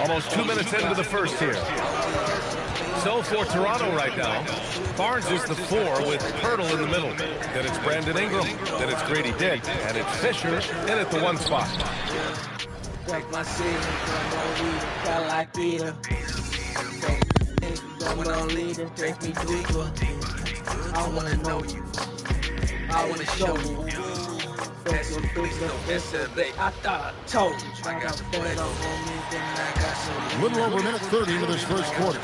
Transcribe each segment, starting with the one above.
Almost 2 minutes into the first here. So for Toronto right now, Barnes is the 4 with Pirtle in the middle. Then it's Brandon Ingram. Then it's Grady Dick. And it's Fisher in at the 1 spot. My city, got like Peter. I'm gonna lead and take me deeper. I wanna know you. I wanna show you. I thought I told you. I got better on me than I got so. Little over a minute 30 into this first quarter.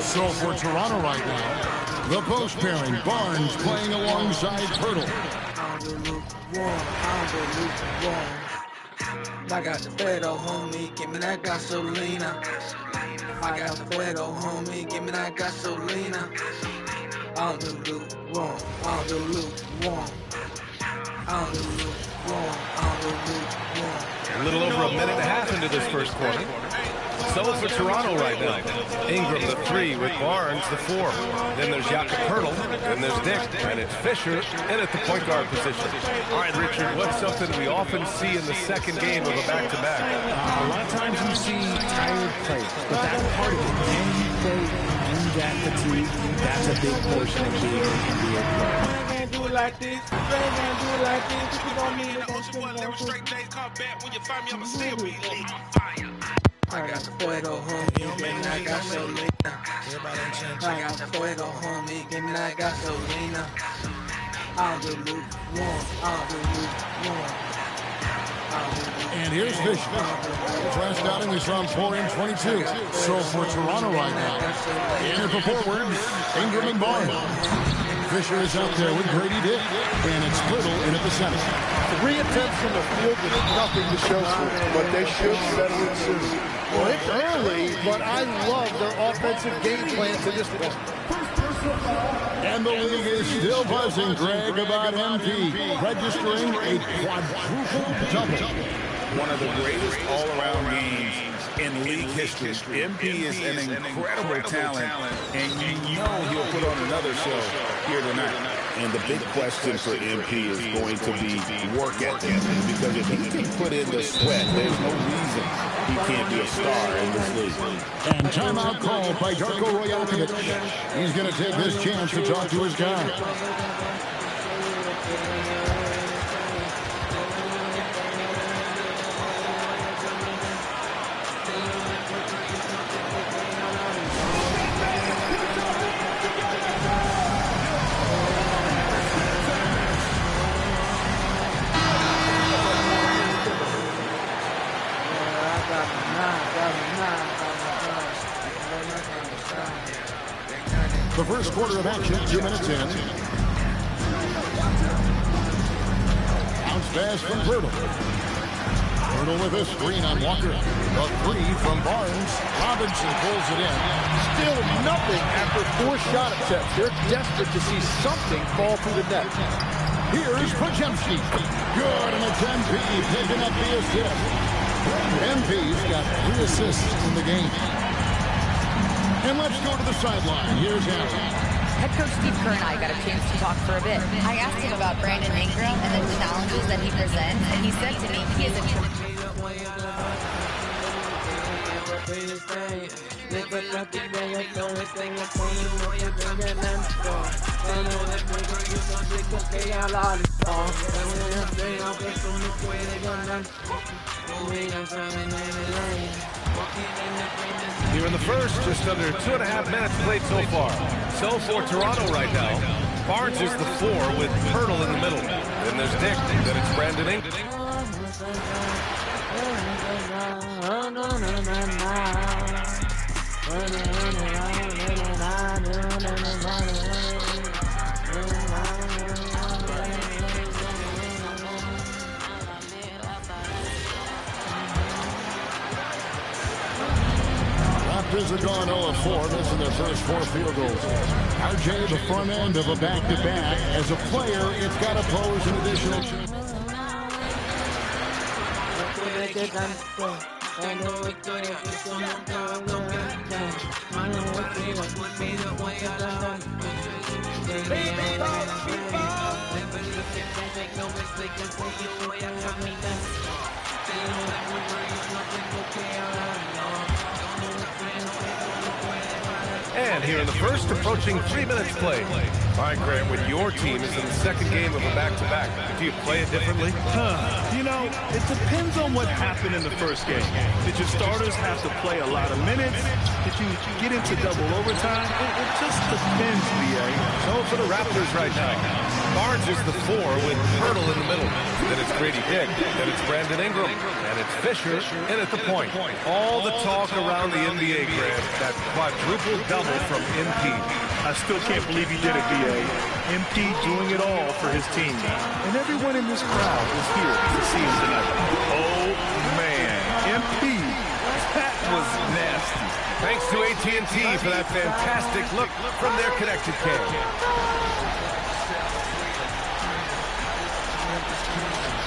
So for Toronto right now, the post pairing, Barnes playing alongside Pirtle. I got the better, homie. Give me that gasolina. I got the better, homie. Give me that gasolina. I don't do lukewarm. I don't do lukewarm. I don't do lukewarm. I don't do lukewarm. A little over a minute and a half into this first quarter. So for Toronto right now, Ingram the 3 with Barnes the 4. Then there's Jakob Pirtle, then there's Dick, and it's Fisher in at the point guard position. All right, Richard, what's something we often see in the second game of a back-to-back? A lot of times you see tired players, but that's part of it. Can you play in that fatigue? That's a big portion of being an NBA player. Do it like this. Do it like this. If you don't need it, don't I got the fuego, homie, give me that gasolina. I got the fuego, homie, give me that gasolina. I don't do lukewarm, I don't do lukewarm. And here's Fisher. Fresh scouting is from 4 and 22. So for Toronto right now, in at the forwards, Ingram and Barnes. Fisher is out there with Grady Dick, and it's Pirtle in at the center. 3 attempts from the field with nothing to show for it, but they should settle it soon. Well, it's early, but I love their offensive game plan to this point. And the league is still buzzing, Greg, about MP registering a quadruple double. One of the greatest all-around games in league history. MP is an incredible talent, and you know he'll put on another show here tonight. And the big question for MP is going to be work ethic, because if he can put in the sweat, there's no reason he can't be a star in this league. And timeout called by Darko Rajakovic. He's going to take this chance to talk to his guy. The first quarter of action, 2 minutes in. Bounce pass from Pirtle. Pirtle with a screen on Walker. The 3 from Barnes. Robinson pulls it in. Still nothing after 4 shot attempts. They're desperate to see something fall through the net. Here's Pajemski. Good, and it's MP picking up the assist. MP's got 3 assists in the game. And let's go to the sideline. Here's Allen. Head coach Steve Kerr and I got a chance to talk for a bit. I asked him about Brandon Ingram and the challenges that he presents, and he said to me he is a Here in the first, just under 2.5 minutes played so far. So for Toronto right now, Barnes is the 4 with Pirtle in the middle. Then there's Dick, then it's Brandon Ingram. Raptors are gone 0-4, missing their first 4 field goals. RJ, the front end of a back-to-back. As a player, it's got to pose an additional stand here in the first, approaching 3 minutes played. All right, Grant, when your team is in the second game of a back-to-back, do you play it differently? You know, it depends on what happened in the first game. Did your starters have to play a lot of minutes? Did you get into double overtime? It just depends, B.A. So for the Raptors right now, Barnes is the 4 with Pirtle in the middle. Then it's Grady Dick. Then it's Brandon Ingram. And it's Fisher in at the point. All the talk around the NBA, Grant, that quadruple double from MP. I still can't believe he did it, B.A. MP doing it all for his team. And everyone in this crowd is here to see him tonight. Oh, man. MP, that was nasty. Thanks to AT&T for that fantastic look from their connected cam.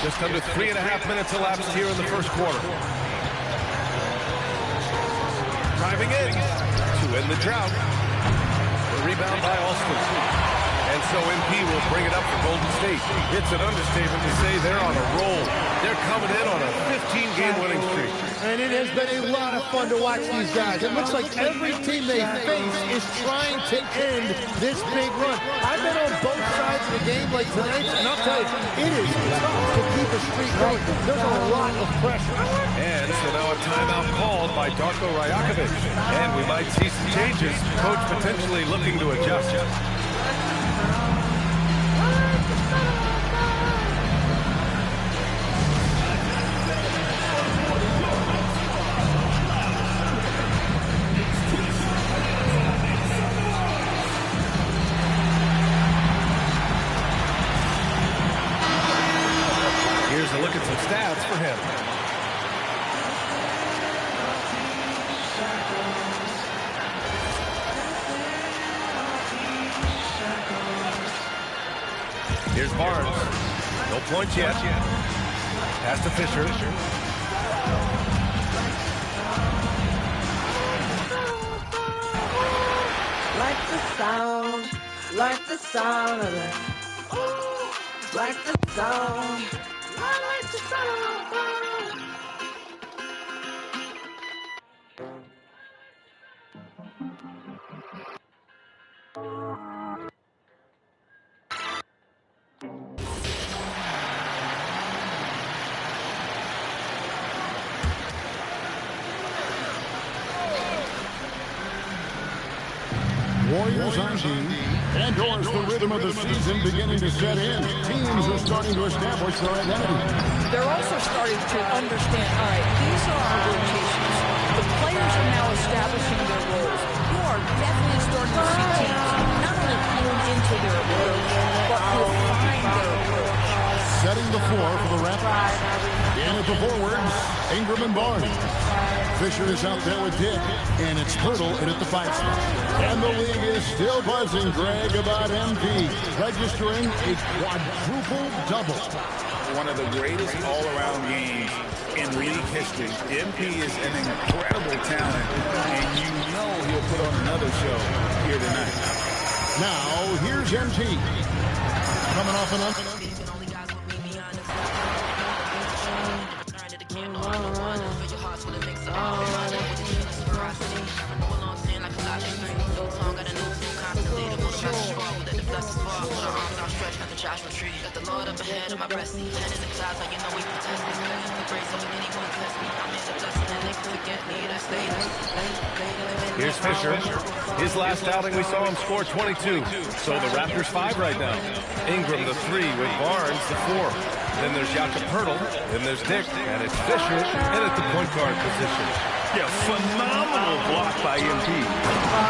Just under 3.5 minutes elapsed here in the first quarter. Driving in to end the drought. The rebound by Austin. And so MP will bring it up for Golden State. It's an understatement to say they're on a roll. They're coming in on a 15-game winning streak. And it has been a lot of fun to watch these guys. It looks like every team they face is trying to end this big run. I've been on both sides of the game like tonight, and I'll tell you, it is tough to keep a streak going. There's a lot of pressure. And so now a timeout called by Darko Rajakovic. And we might see some changes. Coach potentially looking to adjust. Here's a look at some stats for him. Here's Barnes. No points yet. Pass to Fisher. Like the sound of it. Like the sound. I like the sound. Warriors on D. Indoors, the rhythm of the season beginning to set in. Teams are starting to establish their identity. They're also starting to understand, all right, these are our rotations. The players are now establishing their roles. You are definitely starting to see teams not only tune into their approach, but refine their approach. Setting the floor for the Raptors. In at the forwards, Ingram and Barnes. Fisher is out there with Dick, and it's Pirtle in at the 5 spot. And the league is still buzzing, Greg, about MP, registering a quadruple double. One of the greatest all-around games in league history. MP is an incredible talent, and you know he'll put on another show here tonight. Now, here's MP. Coming off an Here's Fisher. His last outing, we saw him score 22. So the Raptors 5 right now. Ingram, the 3, with Barnes, the 4. Then there's Pirtle. Then there's Dick. And it's Fisher in at the point guard position. Yeah, phenomenal block by MP.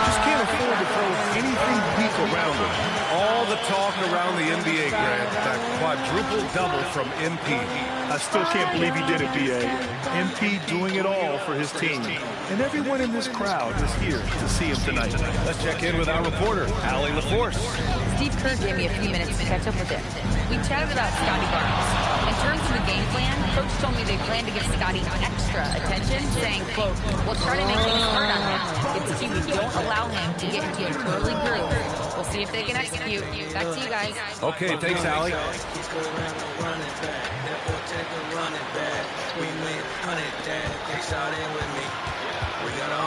Just can't afford to throw anything weak around him. All the talk around the NBA, Grant, that quadruple double from MP. I still can't believe he did it, B.A. MP doing it all for his team. And everyone in this crowd is here to see him tonight. Let's check in with our reporter, Allie LaForce. Steve Kerr gave me a few minutes to catch up with him. We chatted about Scotty Barnes. In terms of the game plan, Coach told me they plan to give Scotty extra attention, saying, quote, we'll try to make things hard on him. It's key we don't allow him to get into an early groove. We'll see if they can execute. Back to you guys. Okay, thanks, Allie.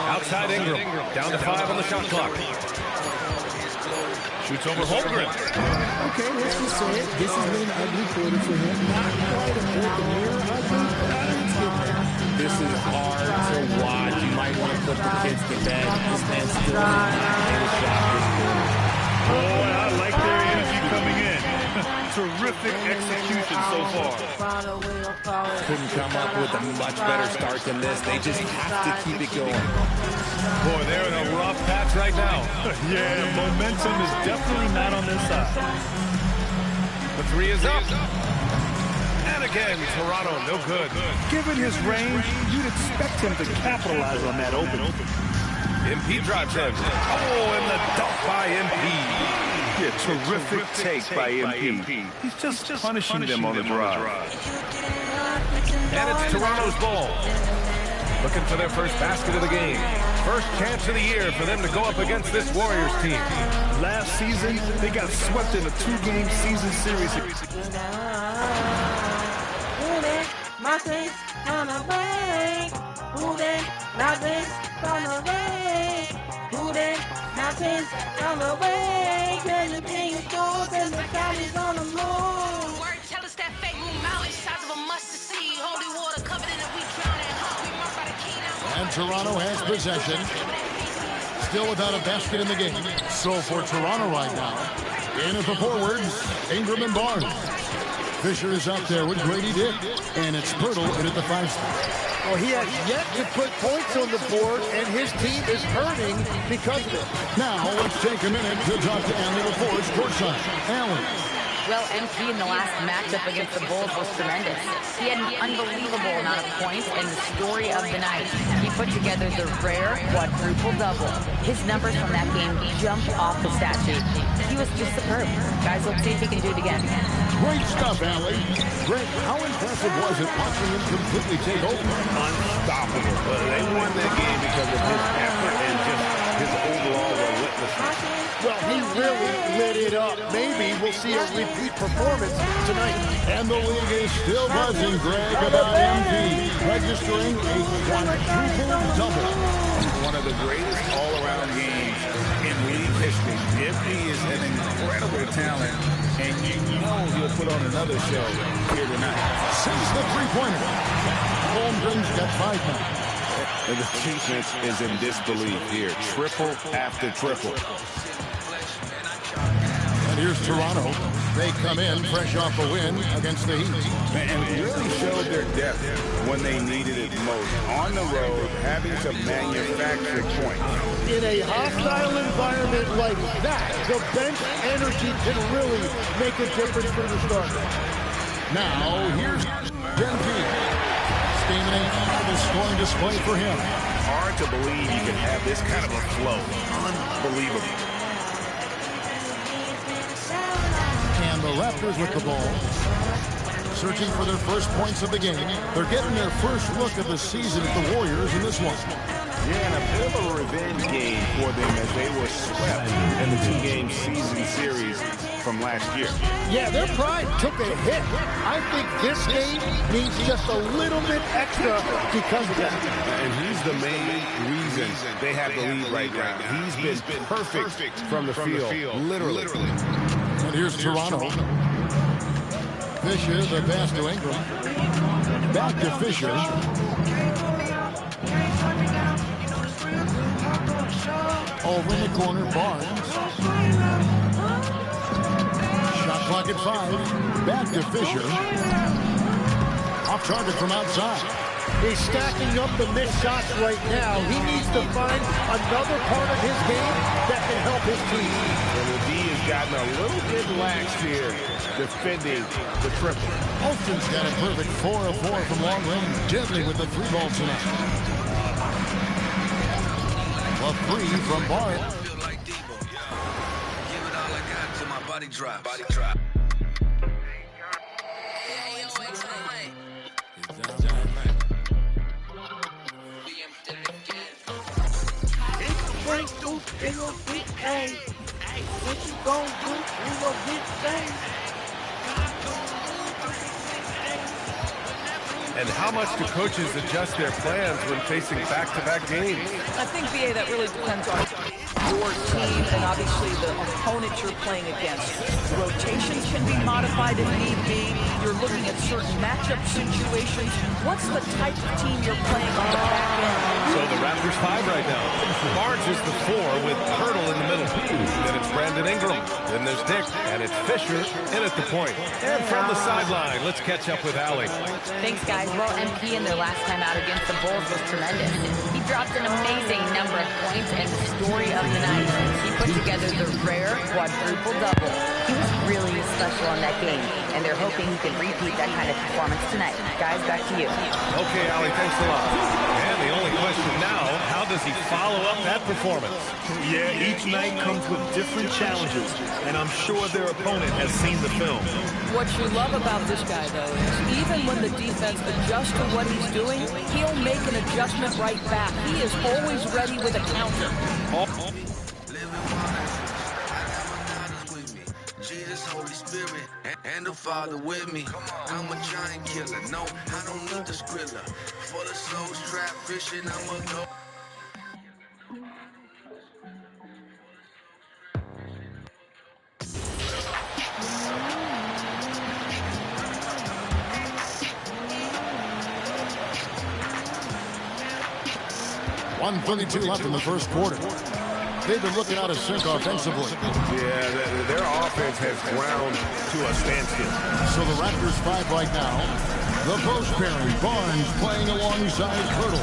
Outside Ingram. Down to 5 on the shot clock. Shoots over Holmgren. Okay, let's just say it. This has been an ugly quarter for him. Not quite a fourth mirror ugly, but it's getting there. This is hard to watch. You might want to put the kids to bed. This man still has not hit a shot this quarter. Boy, I like their energy coming in. Terrific execution so far. Couldn't come up with a much better start than this. They just have to keep it going. Boy, they're in a rough patch right now. Yeah, momentum is definitely not on their side. The three is up. And again, Toronto, no good. Given his range, you'd expect him to capitalize on that open. MP drives in. Oh, and the dunk by MP. Yeah, terrific take by MP. He's just punishing them on the drive. And it's Toronto's ball. Looking for their first basket of the game. First chance of the year for them to go up against this Warriors team. Last season, they got swept in a 2-game season series. And Toronto has possession. Still without a basket in the game. So for Toronto right now, in at the forwards, Ingram and Barnes. Fisher is up there with Grady Dick. And it's Pirtle in at the 5 spot. Well, he has yet to put points on the board, and his team is hurting because of it. Now, let's take a minute to talk to Allen reports courtside. Allen. Well, MP in the last matchup against the Bulls was tremendous. He had an unbelievable amount of points and the story of the night. He put together the rare quadruple-double. His numbers from that game jumped off the stat sheet. He was just superb. Guys, let's see if he can do it again. Great stuff, Allen. Greg, how impressive was it watching him completely take over? Unstoppable. They won that game because of his effort and just his overall relentlessness. Well, he really lit it up. Maybe we'll see a repeat performance tonight. And the league is still buzzing, Greg, about MP registering a quadruple-double. One of the greatest all-around games in league history. MP is an incredible talent, and you know he'll put on another show here tonight. Sends the three-pointer. Holmgren's got 5 now. And the defense is in disbelief here. Triple after triple. And here's Toronto. They come in fresh off a win against the Heat. And really showed their depth when they needed it most. On the road, having to manufacture points. In a hostile environment like that, the bench energy can really make a difference for the starter. Now, here's MP. Steaming incredible scoring display for him. Hard to believe you can have this kind of a flow. Unbelievable. And the Raptors with the ball. Searching for their first points of the game. They're getting their first look of the season at the Warriors in this one. Yeah, and a bit of a revenge game for them as they were swept in the 2-game season series from last year. Yeah, their pride took a hit. I think this game needs just a little bit extra because of that. And he's the main reason they have the lead right now. He's been perfect from the field, literally. And here's Toronto. Fisher, the pass to Ingram. Back to Fisher. Over in the corner, Barnes. Shot clock at 5. Back to Fisher. Off target from outside. He's stacking up the missed shots right now. He needs to find another part of his game that can help his team. And the D has gotten a little bit laxed here defending the triple. Olsen's got a perfect 4 of 4 from long range. Deadly with the 3-ball tonight. A 3 from Barnes. Body drop. And how much do coaches adjust their plans when facing back-to-back games? I think, BA, that really depends on your team and obviously the opponent you're playing against. Rotations can be modified if need be. You're looking at certain matchup situations. What's the type of team you're playing on the back end? So the Raptors 5 right now. Barnes is the 4 with Hurdle in the middle. Then it's Brandon Ingram. Then there's Dick. And it's Fisher in at the point. And from the sideline, let's catch up with Allie. Thanks, guys. Well, MP in their last time out against the Bulls was tremendous. He dropped an amazing number of points, and the story of the night, he put together the rare quadruple double. He was really special in that game, and they're hoping he can repeat that kind of performance tonight. Guys, back to you. Okay, Allie, thanks a lot. And the only question now, how does he follow up that performance? Yeah, each night comes with different challenges, and I'm sure their opponent has seen the film. What you love about this guy, though, is even when the defense adjusts to what he's doing, he'll make an adjustment right back. He is always ready with a counter. Jesus, Holy Spirit, and the Father with me. I'm a giant killer. No, I don't need the skrilla. Full of souls, trap fishing, I'm a go. .132 left in the first quarter. They've been looking out of sync offensively. Yeah, their offense has ground to a standstill. So the Raptors 5 right now. The post pairing, Barnes playing alongside Hurdle.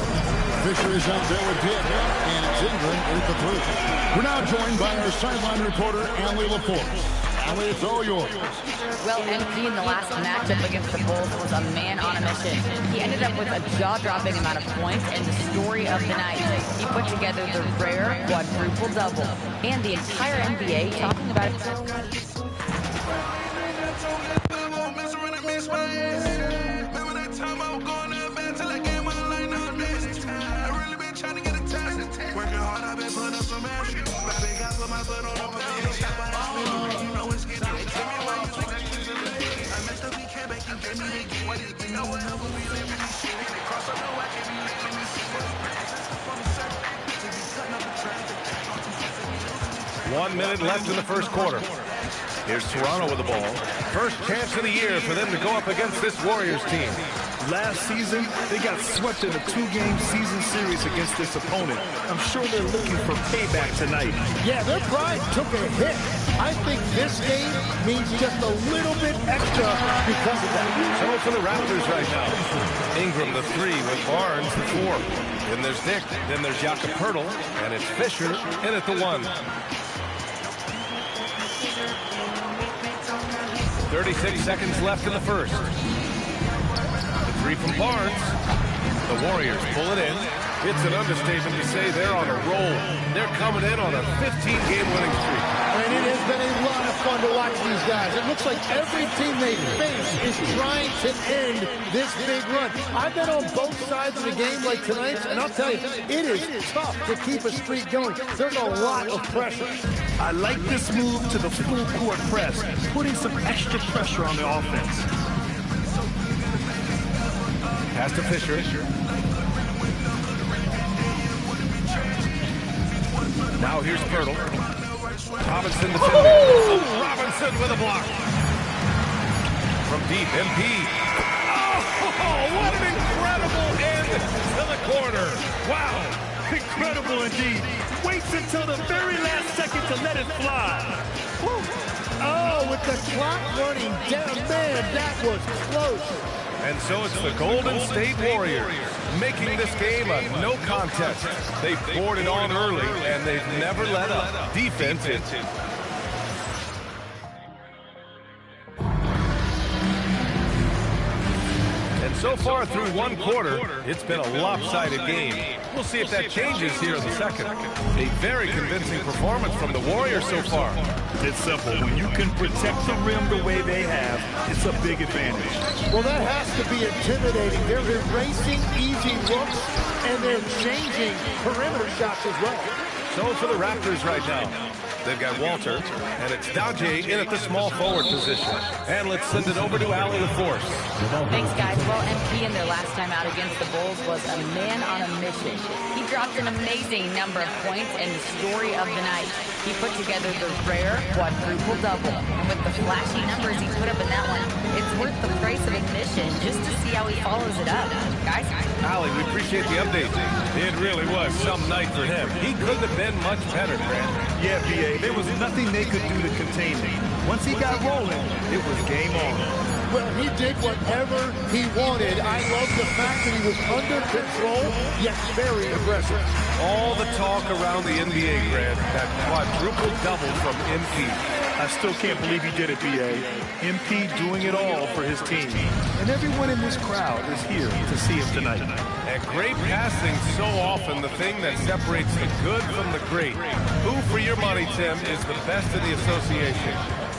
Fisher is out there with Dick, and it's Ingram in the 3. We're now joined by our sideline reporter, Allie LaForce. Allie, it's all yours. Well, MP in the last matchup against the Bulls was a man on a mission. He ended up with a jaw-dropping amount of points and the story of the night. He put together the rare quadruple double. And the entire NBA talking about it. One minute left in the first quarter. Here's Toronto with the ball. First chance of the year for them to go up against this Warriors team. Last season, they got swept in a 2-game season series against this opponent. I'm sure they're looking for payback tonight. Yeah, their pride took a hit. I think this game means just a little bit extra because of that. So for the Raptors right now, Ingram the 3 with Barnes the 4. Then there's Dick. Then there's Jakob Hurdle. And it's Fisher in at the 1. 36 seconds left in the first. The 3 from Barnes. The Warriors pull it in. It's an understatement to say they're on a roll. They're coming in on a 15-game winning streak. And it has been a lot of fun to watch these guys. It looks like every team they face is trying to end this big run. I've been on both sides of the game like tonight, and I'll tell you, it is tough to keep a streak going. There's a lot of pressure. I like this move to the full court press, putting some extra pressure on the offense. Pass to Fisher. Now here's Hurdle. Robinson defending. Oh, Robinson with a block. From deep, MP. Oh, what an incredible end to the corner. Wow. Incredible indeed. Waits until the very last second to let it fly. Woo. Oh, with the clock running down, man, that was close. And so it's the Golden State Warriors making this game a no contest. They poured it on early, and they've never let up. Defense is. And so far through one quarter, it's been a lopsided game. We'll see if that changes here in the second. A very convincing performance from the Warriors so far. It's simple. When you can protect the rim the way they have, it's a big advantage. Well, that has to be intimidating. They're erasing easy looks, and they're changing perimeter shots as well. So for the Raptors right now, They've got Walter, and it's Daje in at the small forward position. And let's send it over to Allie the Force. Thanks, guys. Well, MP in their last time out against the Bulls was a man on a mission. He dropped an amazing number of points and the story of the night. He put together the rare quadruple double. And with the flashy numbers he put up in that one, it's worth the price of admission just to see how he follows it up. Guys? Allie, we appreciate the update. It really was some night for him. He couldn't have been much better, Grant. Yeah, BA, there was nothing they could do to contain him. Once he got rolling, it was game on. Well, he did whatever he wanted. I love the fact that he was under control, yet very aggressive. All the talk around the NBA, Grant, that quadruple double from MP. I still can't believe he did it, BA. MP doing it all for his team. And everyone in this crowd is here to see him tonight. And great passing, so often the thing that separates the good from the great. Who, for your money, Tim, is the best in the association?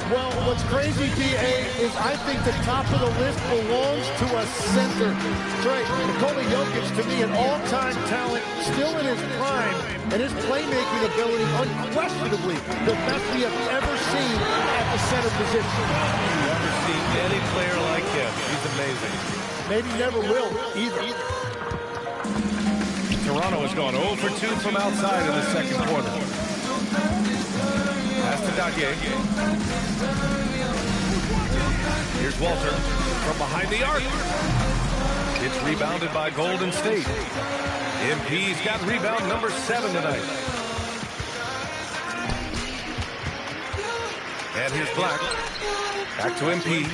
Well, what's crazy, DA, is I think the top of the list belongs to a center. Straight. Nikola Jokic, to me, an all-time talent, still in his prime, and his playmaking ability, unquestionably, the best we have ever seen at the center position. Never seen any player like him. He's amazing. Maybe never will, either. Toronto has gone 0 for 2 from outside in the second quarter. Pass to Daje. Here's Walter from behind the arc. It's rebounded by Golden State. MP's got rebound number 7 tonight. And here's Black. Back to MP.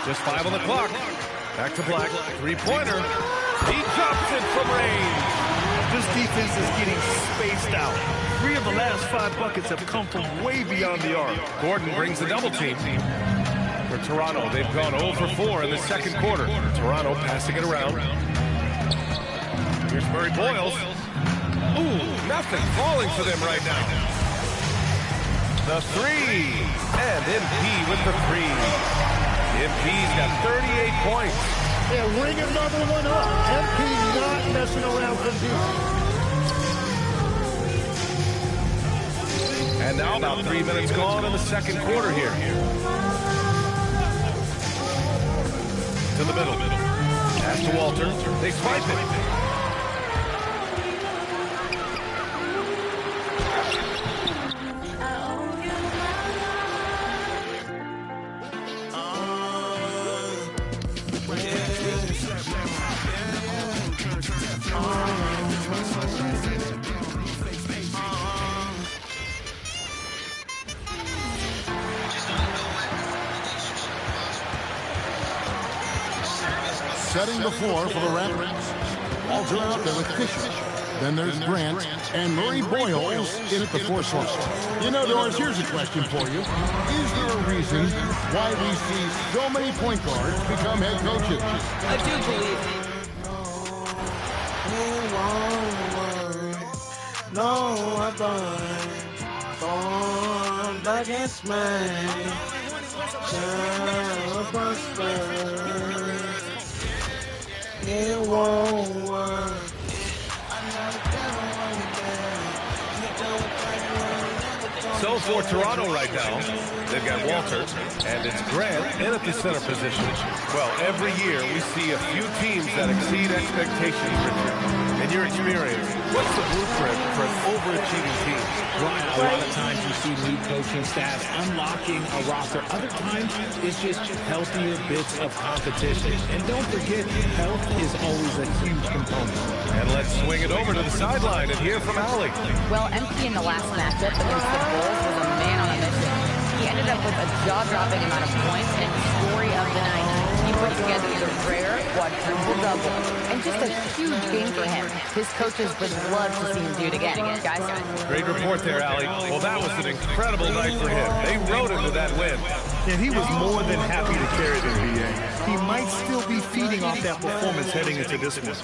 Just 5 on the clock. Back to Black. Three-pointer. He drops it from range. This defense is getting spaced out. 3 of the last 5 buckets have come from way beyond the arc. Gordon brings the double team. For Toronto, they've gone 0 for 4 in the second quarter. Toronto passing it around. Here's Murray Boyles. Ooh, nothing falling for them right now. The 3. And MP with the 3. MP's got 38 points. Yeah, ring another one up. MP not messing around from deep. And now about 3 minutes gone in the second quarter here. To the middle. Pass to Walter. They swipe it. Setting the floor for the Raptors. Walter out there with Fisher. Then there's Grant and Murray Boyles in at the 4 slot. You know, Doris, here's a question for you. Is there a reason why we see so many point guards become head coaches? I do believe. No, I burn. Born back and smash. It won't work. So for Toronto right now, they've got Walter, and it's Grant in at the center position. Well, every year we see a few teams that exceed expectations, Richard. In your experience, what's the blueprint for an overachieving team? Well, a lot of times you see new coaching staffs unlocking a roster. Other times it's just healthier bits of competition. And don't forget, health is always a huge component. And let's swing it over to the sideline and hear from Allie. Well, MP in the last matchup against the Bulls was a man on a mission. He ended up with a jaw-dropping amount of points and story of the night. He put together the rare quadruple double. And just a huge game for him. His coaches would love to see him do it again, guys. Great report there, Allie. Well, that was an incredible night for him. They rode into that win. And he was more than happy to carry the NBA. He might still be feeding off that performance heading into this one.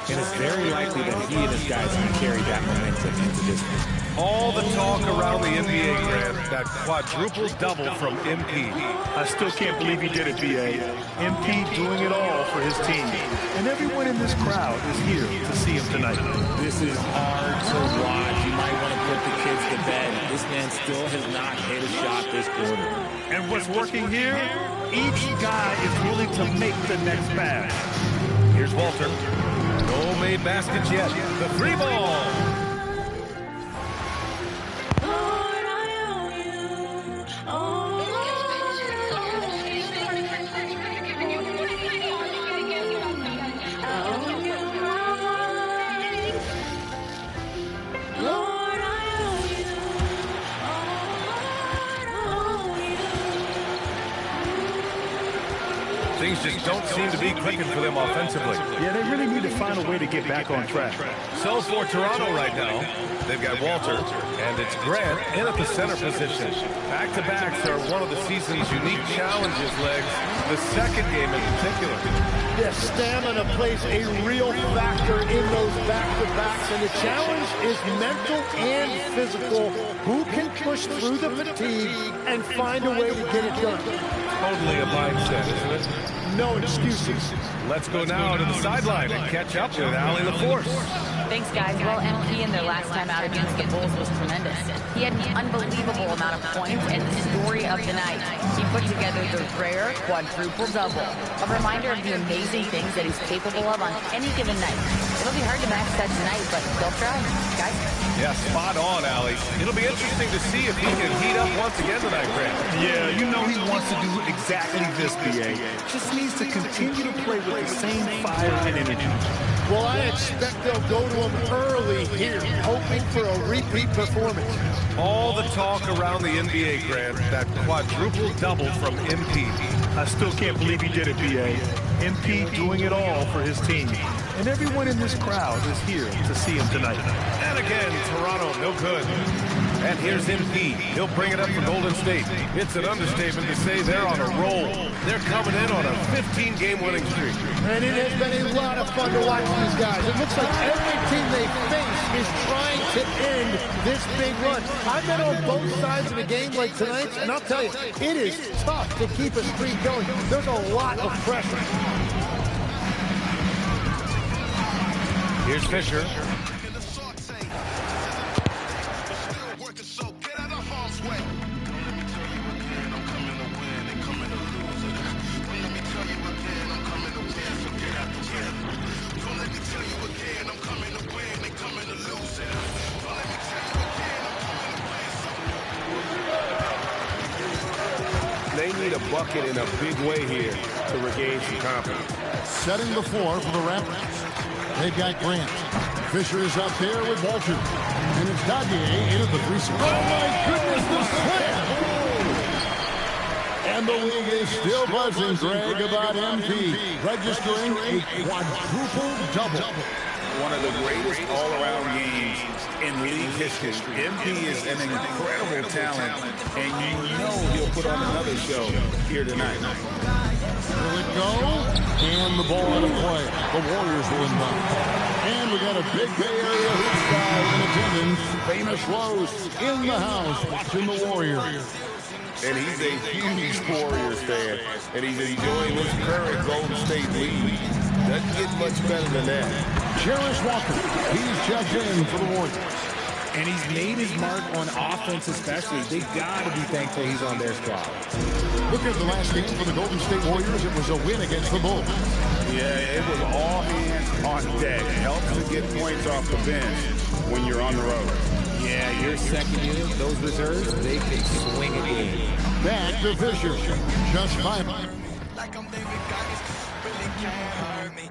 And it's very likely that he and his guys can carry that momentum into this one. All the talk around the NBA, Grant, that quadruple double from MP. I still can't believe he did it, BA. MP doing it all for his team. And everyone in this crowd is here to see him tonight. This is hard to watch. You might want to put the kids to bed. This man still has not hit a shot this quarter. And what's working here? Each guy is willing to make the next pass. Here's Walter. No made baskets yet. The three ball. Things just don't seem to be clicking for them offensively. Yeah, they really need to find a way to get back on track. So for Toronto right now, they've got Walter, and it's Grant in at the center position. Back-to-backs are one of the season's unique challenges, Legs, the second game in particular. Yeah, stamina plays a real factor in those back-to-backs, and the challenge is mental and physical. Who can push through the fatigue and find a way to get it done? Totally a mindset, isn't it? No excuses. Let's go now to the sideline and catch up with Allie LaForce. Thanks, guys. Well, MP in their last time out against the Bulls was tremendous. He had an unbelievable amount of points and the story of the night. He put together the rare quadruple double, a reminder of the amazing things that he's capable of on any given night. It'll be hard to match that tonight, but they'll try, guys. Yeah, spot on, Allie. It'll be interesting to see if he can heat up once again tonight, Grant. Yeah, you know he wants to do exactly this, BA. Just needs to continue to play with the same fire and energy. Well, I expect they'll go to him early here, hoping for a repeat performance. All the talk around the NBA, Grant, that quadruple double from MP. I still can't believe he did it, BA. MP doing it all for his team. And everyone in this crowd is here to see him tonight. And again, Toronto, no good. And here's MP. He'll bring it up for Golden State. It's an understatement to say they're on a roll. They're coming in on a 15-game winning streak. And it has been a lot of fun to watch these guys. It looks like every team they face is trying to end this big run. I've been on both sides of a game like tonight's, and I'll tell you, it is tough to keep a streak going. There's a lot of pressure. Here's Fisher. They need a bucket in a big way here to regain some confidence. Setting the floor for the Raptors. They've got Grant. Fisher is up there with Walter. And it's Dadier in at the three spot. Oh, my goodness, the slam! And the league is still buzzing, Greg, about MP registering a quadruple double. One of the greatest all-around games in league history. MP is an incredible talent, and you know he'll put on another show here tonight. Will it go? And the ball out of play. The Warriors will inbound. And we got a big Bay Area hoops guy in attendance. Famous Rose in the house watching the Warriors. And he's a huge Warriors fan, and he's enjoying this current Golden State lead. Doesn't get much better than that. Jarris Walker, he's checked in for the Warriors. And he's made his mark on offense especially. They got to be thankful he's on their squad. Look at the last game for the Golden State Warriors. It was a win against the Bulls. Yeah, it was all hands on deck. Helps to get points off the bench when you're on the road. Yeah, your second unit, those reserves, they can swing a game. Back to Fisher. Just 5. Like I'm David Goggins, really can't hurt me.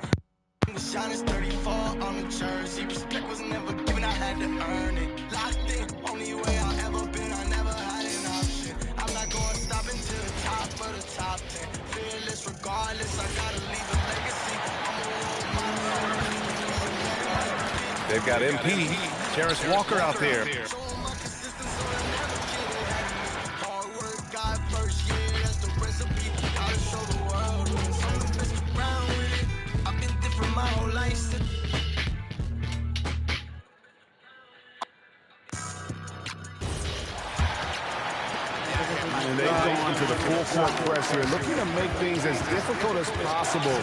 The shot is 34 on the jersey. Respect was never given, I had to earn it. Locked in, only way I've ever been, I never had an option. I'm not going to stop until the top of the top 10. Fearless regardless, I gotta leave a legacy. They've got MP, Jarris Walker out there. Hard work, God first, yeah, that's the recipe. Gotta show the world who's on the best around with it. I've been different my whole life. And they've gone to the full court press here, looking to make things as difficult as possible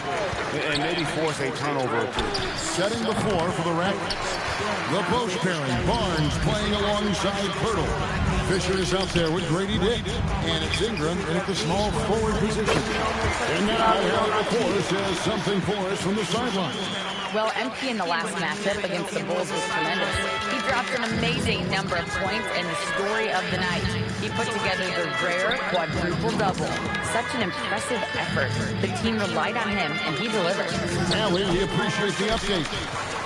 and maybe force a turnover or two. Setting the floor for the Raptors. The post pairing, Barnes playing alongside Pirtle. Fisher is out there with Grady Dick. And it's Ingram in at the small forward position. And now Allie LaForce has something for us from the sideline. Well, MP in the last matchup against the Bulls was tremendous. He dropped an amazing number of points and the story of the night. He put together the rare quadruple double. Such an impressive effort. The team relied on him, and he delivered. Allie, we appreciate the update.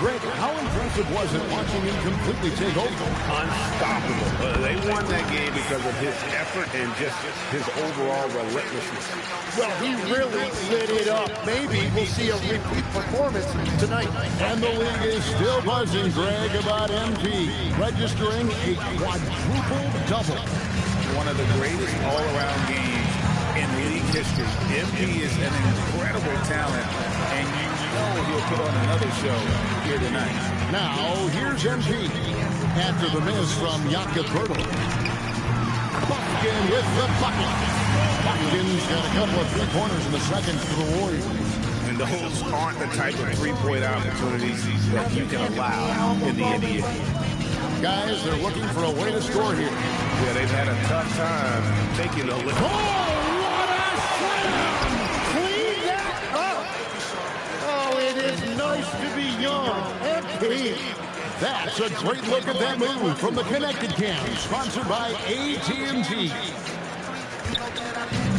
Greg, how impressive was it watching him completely take over? Unstoppable. They won that game because of his effort and just his overall relentlessness. Well, he really lit it up. Maybe we'll see a repeat performance tonight. And the league is still buzzing, Greg, about MP registering a quadruple double. One of the greatest all-around games in league history. MP is an incredible talent, and you know he'll put on another show here tonight. Now, here's MP. After the miss from Jakob Pirtle. Buffkin with the bucket. Buffkin's got a couple of three-pointers in the second for the Warriors. And those aren't the type of three-point opportunities that you can allow in the NBA. Guys, they're looking for a way to score here. Yeah, they've had a tough time taking a lick. Oh, what a slam! Clean that up! Oh, it is nice to be young and big. That's a great look at that move from the Connected Cam, sponsored by AT&T.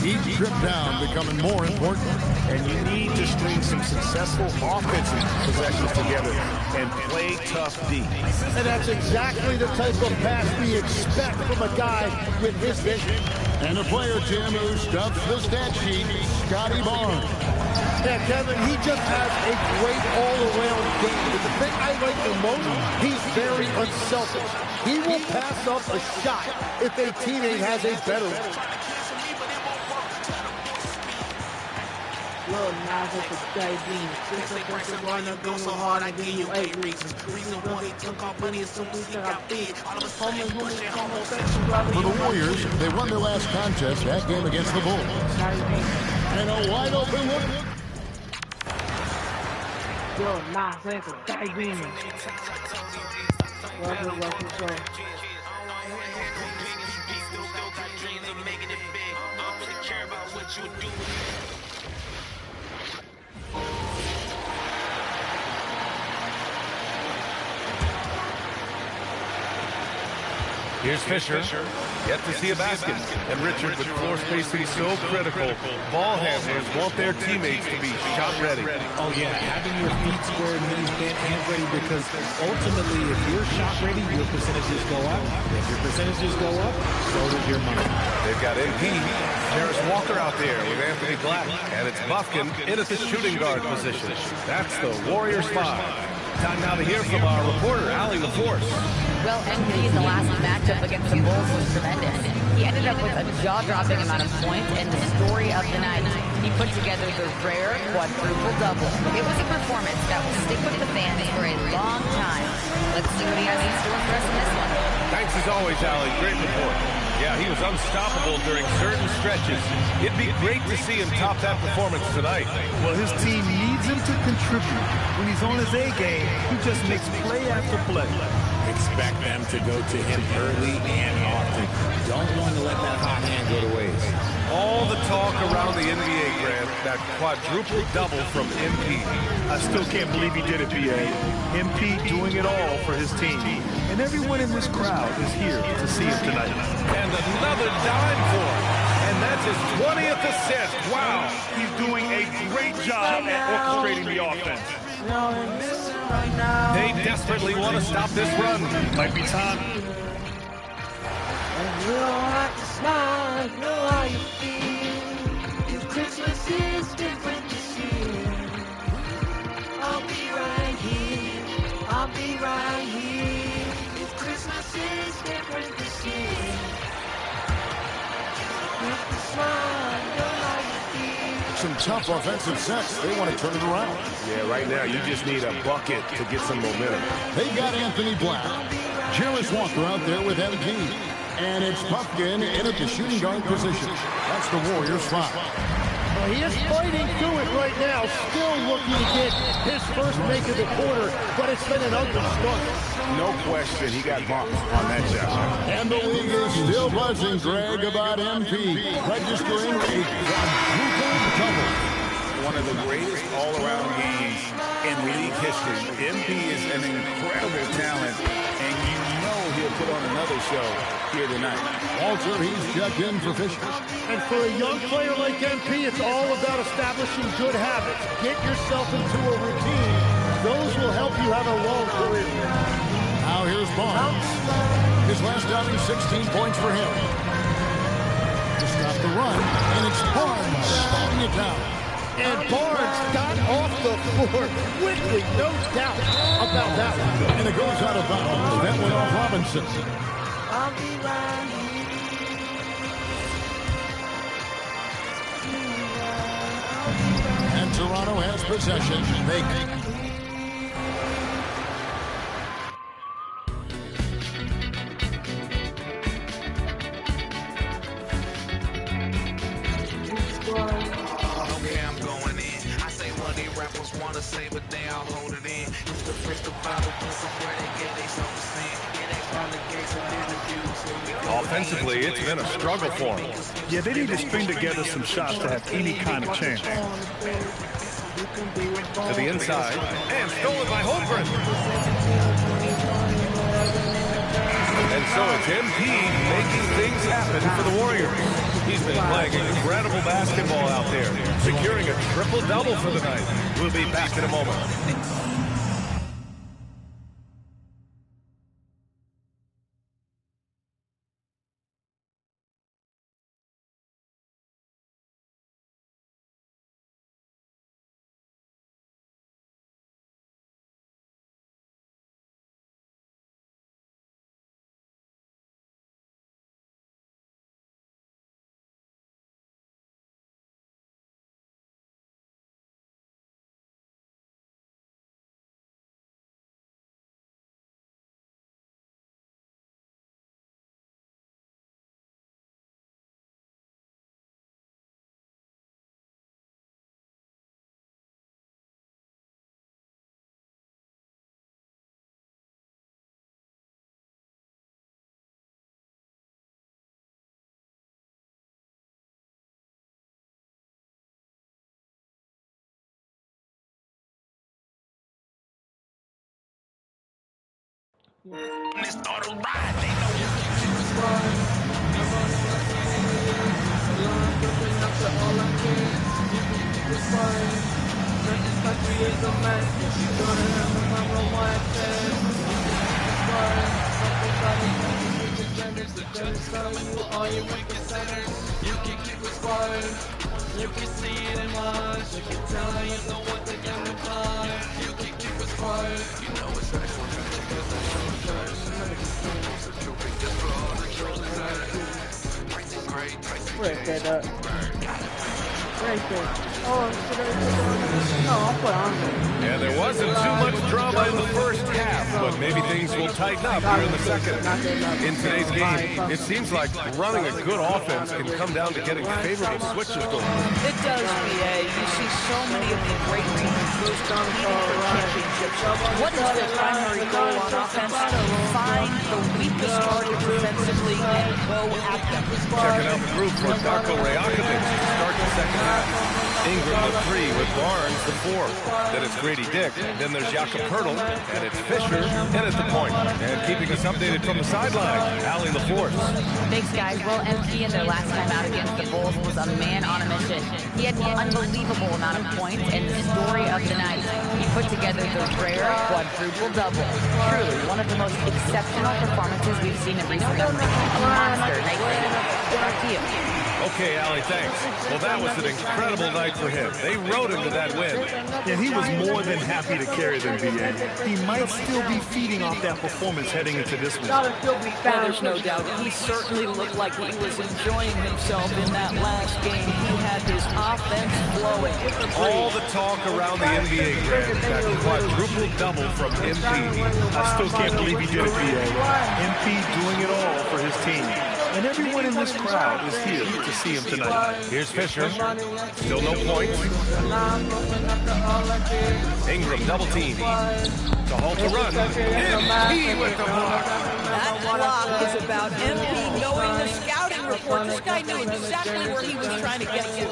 Each trip down becoming more important. And you need to string some successful offensive possessions together and play tough D. And that's exactly the type of pass we expect from a guy with his vision. And a player, Tim, who stuffs the stat sheet, Scotty Barnes. Yeah, Kevin, he just has a great all-around game. But the thing I like the most, he's very unselfish. He will pass up a shot if a teammate has a better one. Lil Nas with the diabetes. Since the person wanna go so hard, I give you 8 reasons. Reason one, he took off money, it's something that I feed. All of a sudden, homosexual. For the Warriors, they won their last contest, that game against the Bulls. And a wide open look. Lil Nas with the diabetes. Welcome, show. Here's Fisher. Yet to see a basket. And Richard, with floor spacing so critical, ball handlers want their teammates to be shot ready. Oh, yeah, having your feet squared means hand ready, because ultimately, if you're shot ready, your percentages go up. If your percentages go up, so does your money. They've got MP, Harris Walker out there with Anthony Black, and it's Buffkin in at the shooting guard position. That's the Warriors 5. Time now to hear from our reporter, Allie LaForce. Well, MP in the last matchup against the Bulls was tremendous. He ended up with a jaw-dropping amount of points and the story of the night. He put together the rare quadruple double. It was a performance that will stick with the fans for a long time. Let's see what he has in store for us in this one. Thanks as always, Allie. Great report. Yeah, he was unstoppable during certain stretches. It'd be great to see him top that performance tonight. Well, his team needs him to contribute. When he's on his A game, he just makes play after play. Expect them to go to him early and often. Don't want to let that hot hand go to waste. All the talk around the NBA, Grant, that quadruple double from MP. I still can't believe he did it, B.A. MP doing it all for his team. And everyone in this crowd is here to see him tonight. And another dime for him. And that's his 20th assist. Wow. He's doing a great job at orchestrating the offense. They desperately want to stop this run. Might be time. You don't have to smile, you know how you feel. If Christmas is different this year, I'll be right here, I'll be right here. If Christmas is different this year, with the smile, you know how you feel. Some tough offensive sets. They want to turn it around. Yeah, right now you just need a bucket to get some momentum. They got Anthony Black. Harris Walker out there with MP. And it's Buffkin in at the shooting guard position. That's the Warriors 5. Well, he is fighting through it right now, still looking to get his first make of the quarter, but it's been an ugly start. No question, he got bumped on that shot. And the league is still buzzing, Greg, about MP registering a quadruple double. One of the greatest all-around games in league history. MP is an incredible talent, and you know he'll put on another show here tonight. Walter, he's checked in for Fisher. And for a young player like MP, it's all about establishing good habits. Get yourself into a routine. Those will help you have a long career. Now here's Barnes. His last outing, 16 points for him. To stop the run, and it's Barnes slowing it down. And Barnes got off the floor quickly, no doubt about that one. And it goes out of bounds. That went off Robinson. I'll be right here. And Toronto has possession. They say, but they all hold it in. Used to fresh the Bible, put somewhere they get they so sin. Yeah, they found the gates and then the Jews. Offensively, it's been a struggle for them. Yeah, they need to string together some shots to have any kind of chance. To the inside, and stolen by Holmgren. And so it's MP making things happen for the Warriors. He's been playing incredible basketball out there, securing a triple-double for the night. We'll be back in a moment. Let's start a ride, they know you can keep it squad. I'm on the looking up to all I can. You can keep it squad. Certain country is a mess. You're gonna have to remember why I said. You can keep it squad. Something about it, you can defenders. The judge telling you all your wicked centers. You can keep it squad. You can see it in my eyes. You can tell I ain't know what they're gonna find. You can keep it squad. You know it's actual truth because I show it first. Break that up. Break that. Oh, should I put on this? No, I'll put on there. And there wasn't too much drama in the first half, but maybe things will tighten up here in the second. In today's game, it seems like running a good offense can come down to getting favorable switches going. It does, BA. You see so many of the great teams lose competing for championships. What is their primary goal on offense? Find the weakest target defensively and go at them. Checking out the group for Darko Rajakovic to start the second half. Ingram the 3 with Barnes the 4. Then it's Grady Dick. Then there's Jakob Poeltl. And it's Fisher in at the point. And keeping us updated from the sideline, Allie LaForce. Thanks, guys. Well, MP in their last time out against the Bulls was a man on a mission. He had an unbelievable amount of points, and the story of the night, he put together the rare quadruple double. Truly, one of the most exceptional performances we've seen in recent memory. A monster night for him. Back to you. Okay, Allie, thanks. Well, that was an incredible night for him. They rode him to that win. Yeah, he was more than happy to carry them, BA. He might still be feeding off that performance heading into this one. Yeah, there's no doubt. He certainly looked like he was enjoying himself in that last game. He had his offense flowing. All the talk around the NBA, Grant, that quadruple double from MP. I still can't believe he did it, BA. MP doing it all for his team. And everyone in this crowd is here to see him tonight. Here's Fisher. Still no points. Ingram double team. To halt the run. MP with the block. That block is about MP knowing the scouting report. This guy knew exactly where he was trying to get to.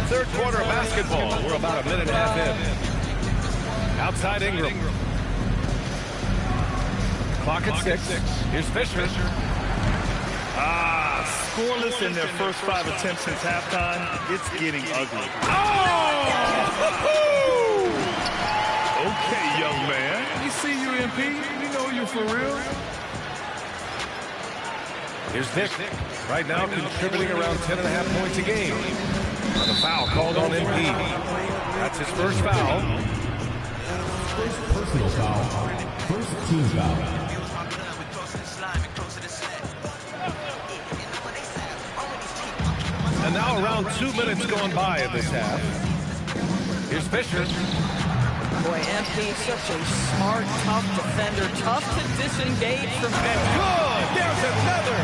Third quarter of basketball. We're about a minute and a half in. Outside Ingram. Clock at 6. Here's Fisher. Scoreless in their first 5 attempts since halftime. It's getting ugly. Oh! Okay, young man. We see you, MP. We know you're for real. Here's Dick. Right now contributing around 10.5 points a game. On the foul called on MP. That's his first foul. First personal foul. First team foul. And now around 2 minutes gone by in this half. Here's Fisher. Boy, MP, such a smart, tough defender. Tough to disengage from him. Good! There's another!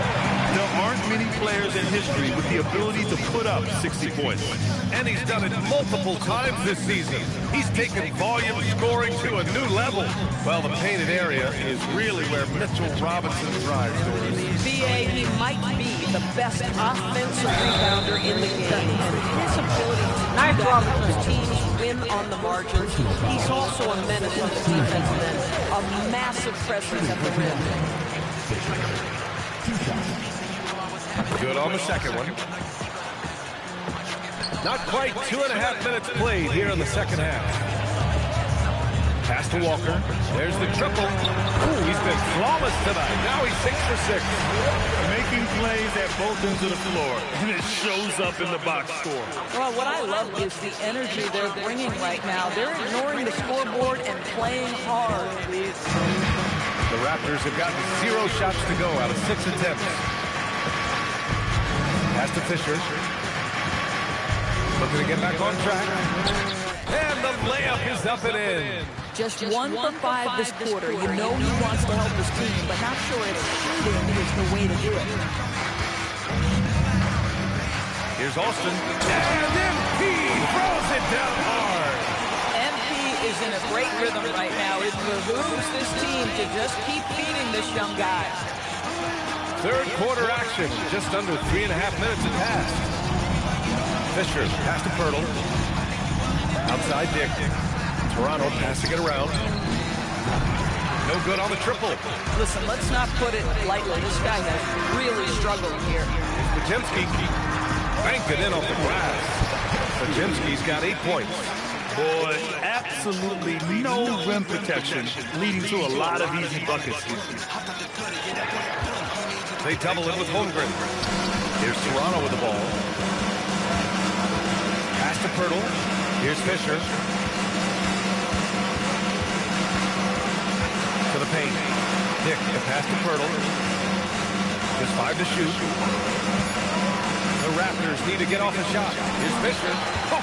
There aren't many players in history with the ability to put up 60 points. And he's done it multiple times this season. He's taken volume scoring to a new level. Well, the painted area is really where Mitchell Robinson thrives. VA, he might be the best offensive rebounder in the game. And his ability to do that helps teams win on the margins. He's also a menace on the defensive end. A massive presence at the rim. Good on the second one. Not quite 2.5 minutes played here in the second half. Pass to Walker. There's the triple. Ooh, he's been flawless tonight. Now he's 6 for 6. Making plays at both ends of the floor, and it shows up in the box score. Well, what I love is the energy they're bringing right now. They're ignoring the scoreboard and playing hard. The Raptors have gotten 0 shots to go out of 6 attempts. Pass to Fisher. Looking to get back on track. And the layup is up and in. Just 1 for 5 this quarter. You know he wants to help his team, but not sure if shooting is the way to do it. Here's Austin. And MP throws it down hard. MP is in a great rhythm right now. It behooves this team to just keep feeding this young guy. Third quarter action. Just under 3.5 minutes have passed. Fisher, pass to Pirtle. Outside Dick. Toronto passing it around. No good on the triple. Listen, let's not put it lightly. This guy has really struggled here. Pajemski banked it in off the glass. Pajemski's got 8 points. Boy, absolutely no rim protection, leading to a lot of easy buckets. They double it with Holmgren. Here's Toronto with the ball. Pass to Pirtle. Here's Fisher. To the paint. Dick, the pass to Pirtle. Just 5 to shoot. The Raptors need to get off a shot. Here's Fisher.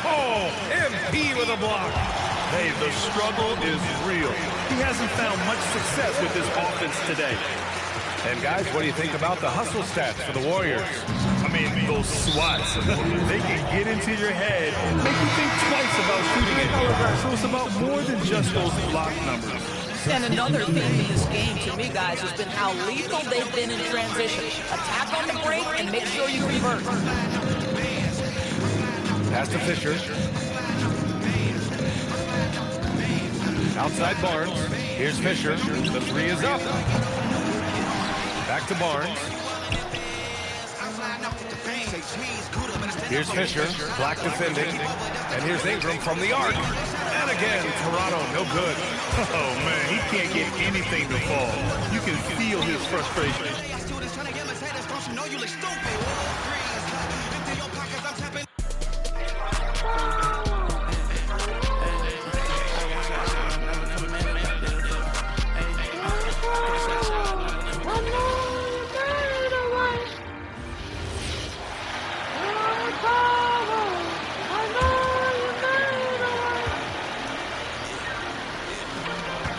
Oh, MP with a block. Hey, the struggle is real. He hasn't found much success with this offense today. And guys, what do you think about the hustle stats for the Warriors? I mean, those swats, they can get into your head, make you think twice about shooting it. So it's about more than just those block numbers. And another theme in this game, to me, guys, has been how lethal they've been in transition. Attack on the break and make sure you convert. Pass to Fisher. Outside Barnes. Here's Fisher. The 3 is up. Back to Barnes. Here's Fisher. Black defending. And here's Ingram from the arc. And again, Toronto, no good. Oh, man, he can't get anything to fall. You can feel his frustration.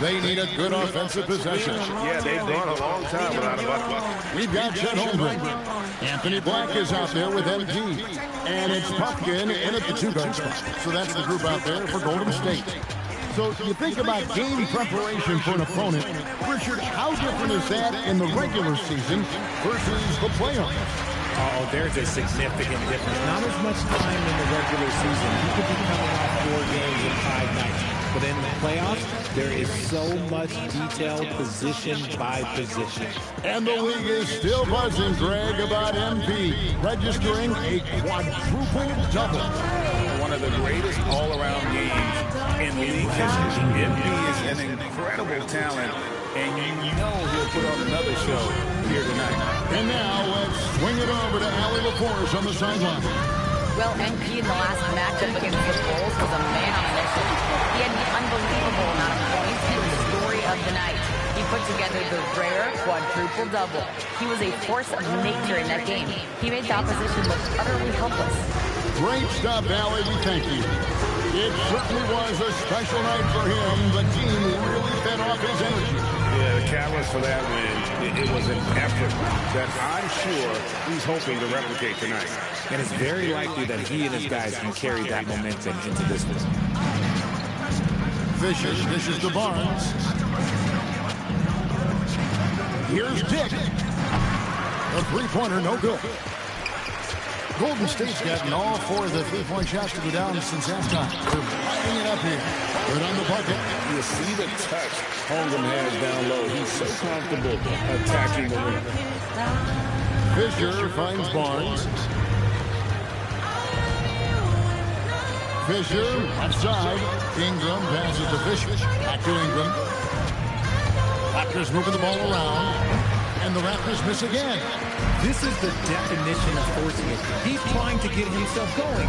They need a good offensive possession. Yeah, they've gone a long time without a bucket. We've got Chet Holmgren. Anthony Black is out there with MG. And it's Pumpkin in at the 2-guard spot. So that's the group out there for Golden State. So you think about game preparation for an opponent. Richard, how different is that in the regular season versus the playoffs? Oh, there's a significant difference. Not as much time in the regular season. You could be coming off 4 games in 5 nights. But in the playoffs, there is so much detailed position by position. And the league is still buzzing, Greg, about MP registering a quadruple double. One of the greatest all-around games in league history. MP is an incredible talent, and you know he'll put on another show here tonight. And now let's swing it over to Allie LaForce on the sideline. Well, MP in the last matchup against the Bulls was a man on a mission. He had an unbelievable amount of points and the story of the night. He put together the rare quadruple double. He was a force of nature in that game. He made the opposition look utterly helpless. Great stuff, Allie. We thank you. It certainly was a special night for him. The team really fed off his energy. Yeah, the catalyst for that win, it was an effort that I'm sure he's hoping to replicate tonight. And it's very likely that he and his guys can carry that momentum into this one. Fisher dishes to Barnes. Here's Dick. A three-pointer, no good. Golden State's gotten all 4 of the 3-point shots to go down since halftime. They're lining it up here. Good on the bucket. You see the touch Holmgren has down low. He's so comfortable attacking the rim. Fisher finds Barnes. Fisher, left side. Ingram passes to Fisher. Back to Ingram. Raptors moving the ball around. And the Raptors miss again. This is the definition of forcing it. He's trying to get himself going.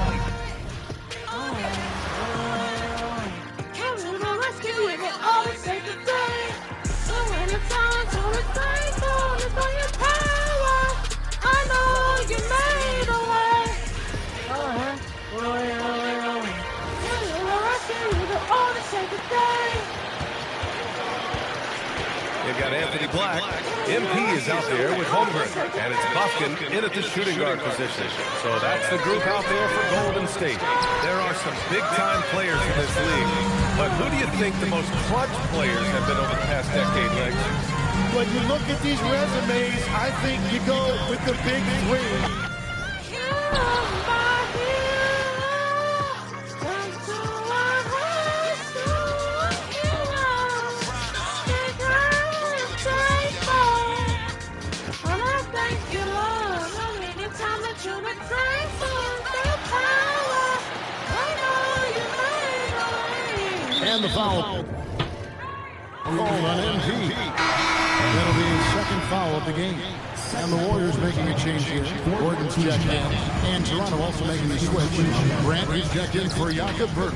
They've got Anthony Black. MP is out there with Holmgren. And it's Pumpkin in at the shooting guard position. So that's the group out there for Golden State. There are some big-time players in this league. But who do you think the most clutch players have been over the past decade, Legs? When you look at these resumes, I think you go with the big 3. And the foul. Called on MP. That'll be his second foul of the game. And the Warriors making a change here. Gordon's checked in. And Toronto also making the switch. Grant is checked in for Jakob Bird.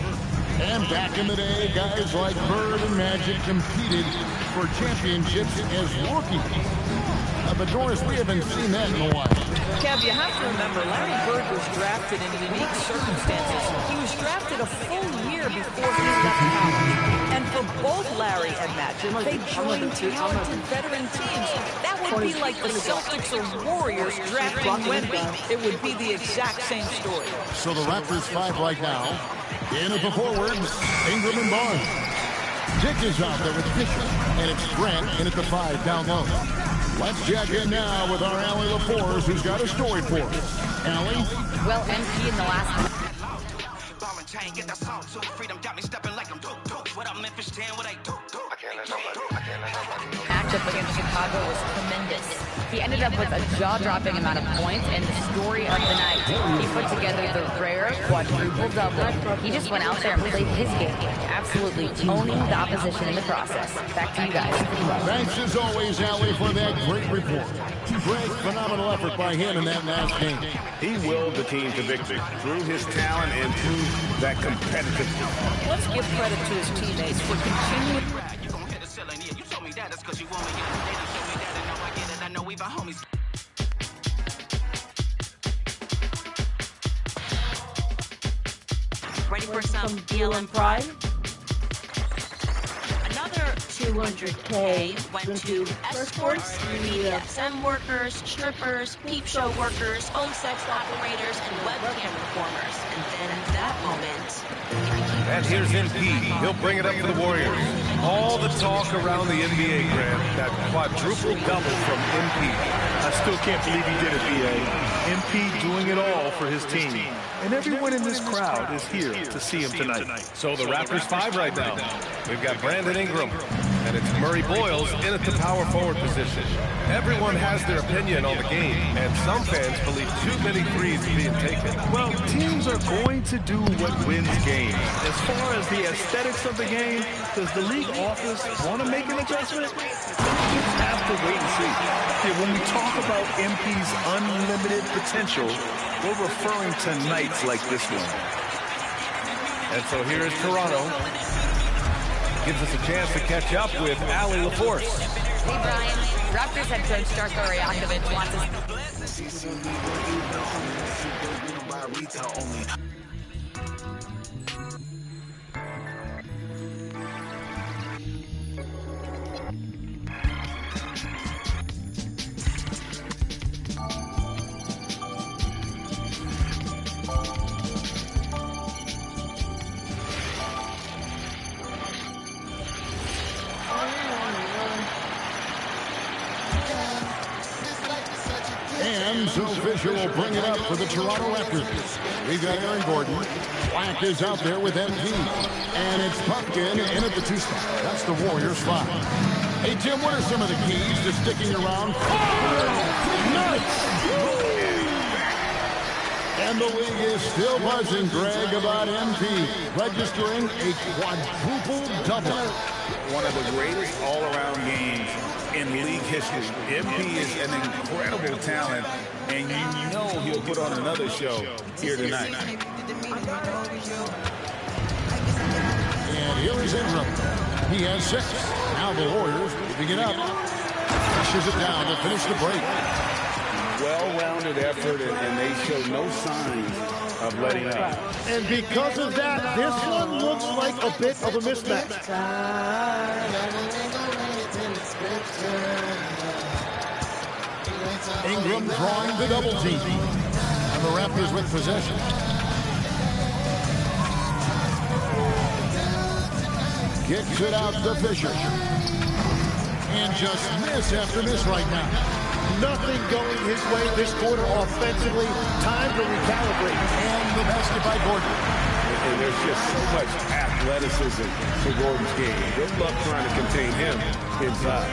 And back in the day, guys like Bird and Magic competed for championships as rookies. But Doris, we haven't seen that in a while. Kev, you have to remember, Larry Bird was drafted in unique circumstances. He was drafted a full year before he left college. And for both Larry and Magic, they joined talented veteran teams. That would be like the Celtics or Warriors drafting Wemby. It would be the exact same story. So the Raptors 5 right now. In at the forwards, Ingram and Barnes. Dick is out there with Fisher. And it's Grant in at the 5 down low. Let's check in now with our Allie LaForce, who's got a story for us. Allie? Well, MP in the last matchup against Chicago was tremendous. He ended up with a jaw-dropping amount of points and the story of the night. He put together the rare quadruple double. He just went out there and played his game, absolutely owning the opposition in the process. Back to you guys. Thanks as always, Allie, for that great report. Great, phenomenal effort by him in that last game. He willed the team to victory through his talent and through that competitiveness. Let's give credit to his teammates for continuing. You told me that, that's because you want me. They done show me that, and now I get it. I know even homies. Ready for some deal and pride? Another Nba2k26 went to escorts, BDSM workers, strippers, peep show workers, home sex operators, and webcam performers. And then at that moment... And here's MP. He'll bring it up for the Warriors. All the talk around the NBA, Grant, that quadruple double from MP. I still can't believe he did it, B.A. MP doing it all for his team. And everyone in this crowd is here to see him tonight. So the Raptors 5 right now. We've got Brandon Ingram, and it's Murray Boyles in at the power forward position. Everyone has their opinion on the game, and some fans believe too many threes are being taken. Well, teams are going to do what wins games. As far as the aesthetics of the game, does the league office want to make an adjustment? We just have to wait and see. Yeah, when we talk about MP's unlimited potential, we're referring to nights like this one. And so here is Toronto. Gives us a chance to catch up with Allie LaForce. Hey, Brian. Raptors head coach Darko Rajakovic wants us... And so Fisher will bring it up for the Toronto Raptors. We've got Aaron Gordon. Black is out there with MP. And it's Pumpkin in at the 2 spot. That's the Warriors 5. Hey, Tim, what are some of the keys to sticking around? Oh, nuts! And the league is still buzzing, Greg, about MP registering a quadruple double. One of the greatest all-around games in league history. MP is an incredible talent, and you know he'll put on another show here tonight. And here is Ingram. He has 6. Now the Warriors moving it up. Pushes it down to finish the break. Well-rounded effort, and they show no signs of letting up. And because of that, this one looks like a bit of a mismatch. Ingram drawing the double team. And the Raptors with possession. Kicks it out to Fisher. And just miss after miss right now. Nothing going his way this quarter offensively. Time to recalibrate. And the basket by Gordon. And there's just so much athleticism to Gordon's game. Good luck trying to contain him inside.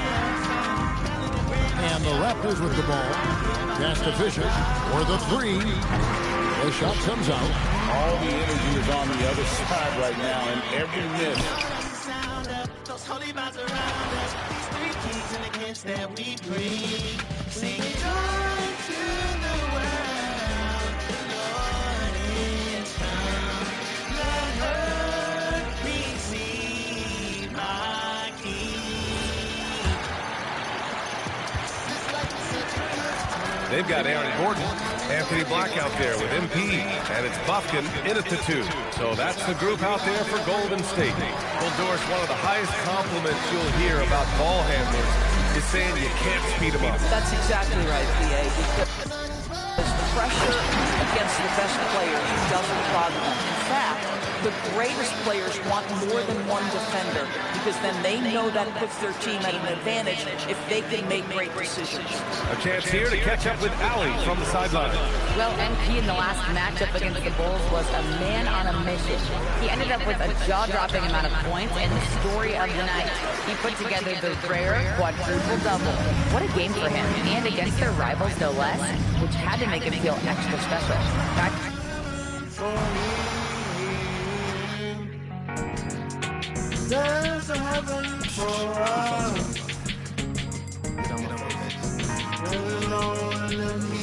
And the Raptors with the ball. Pass to Fisher for the 3. The shot comes out. All the energy is on the other side right now, and every miss. That we bring, sing joy to the world. The Lord is come. Let earth receive my King. They've got Aaron Gordon, Anthony Black out there with MP, and it's Buffkin in at the 2. So that's the group out there for Golden State. Well, Doris, one of the highest compliments you'll hear about ball handlers is saying you can't speed them up. That's exactly right, B.A. Because the pressure against the best players doesn't bother them. In fact, the greatest players want more than one defender because then they know that puts their team at an advantage if they can make great decisions. A chance here to catch up with Allie from the sideline. Well, MP in the last matchup against the Bulls was a man on a mission. He ended up with a jaw-dropping amount of points and the story of the night. He put together the rare quadruple double. What a game for him, and against their rivals no less, which had to make him feel extra special. There's a heaven for us. The Lord and me.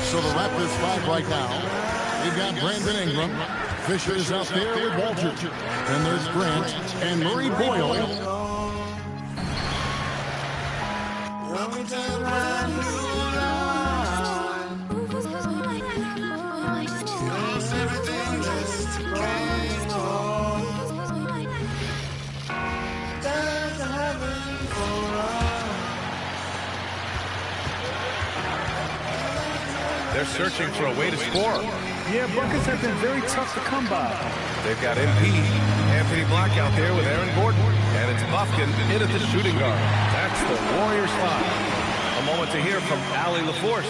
So the Raptors 5 right now. We've got Brandon Ingram. Fisher's out there with Walter. And there's Grant and Murray Boyle. Let me take my new life. They're searching for a way to score. Yeah, buckets have been very tough to come by. They've got MP, Anthony Black out there with Aaron Gordon. And it's Buffkin in at the shooting guard. That's the Warriors 5. A moment to hear from Allie LaForce.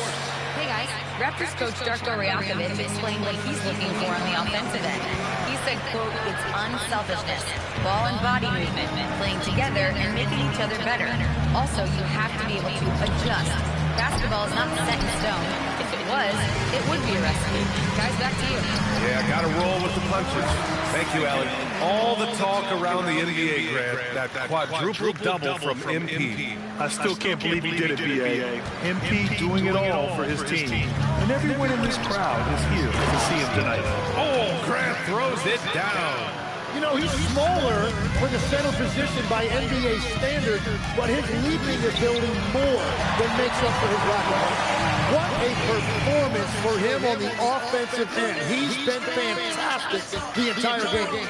Hey guys, Raptors coach Darko Rajakovic explained what he's looking for on the offensive end. He said, quote, it's unselfishness, ball and body movement, playing together and making each other better. Also, you have to be able to adjust. Basketball is not set in stone. If it was, it would be a recipe. Guys, back to you. Yeah, got to roll with the punches. Thank you, Allie. All the talk around the NBA, Grant, that quadruple double from MP. I still can't believe he did it, B.A. MP doing it all for his team. And everyone in this crowd is here to see him tonight. Oh, Grant throws it down. You know, he's smaller for the center position by NBA standards, but his leaping ability more than makes up for his lack of height. What a performance for him on the offensive end. He's been fantastic the entire game.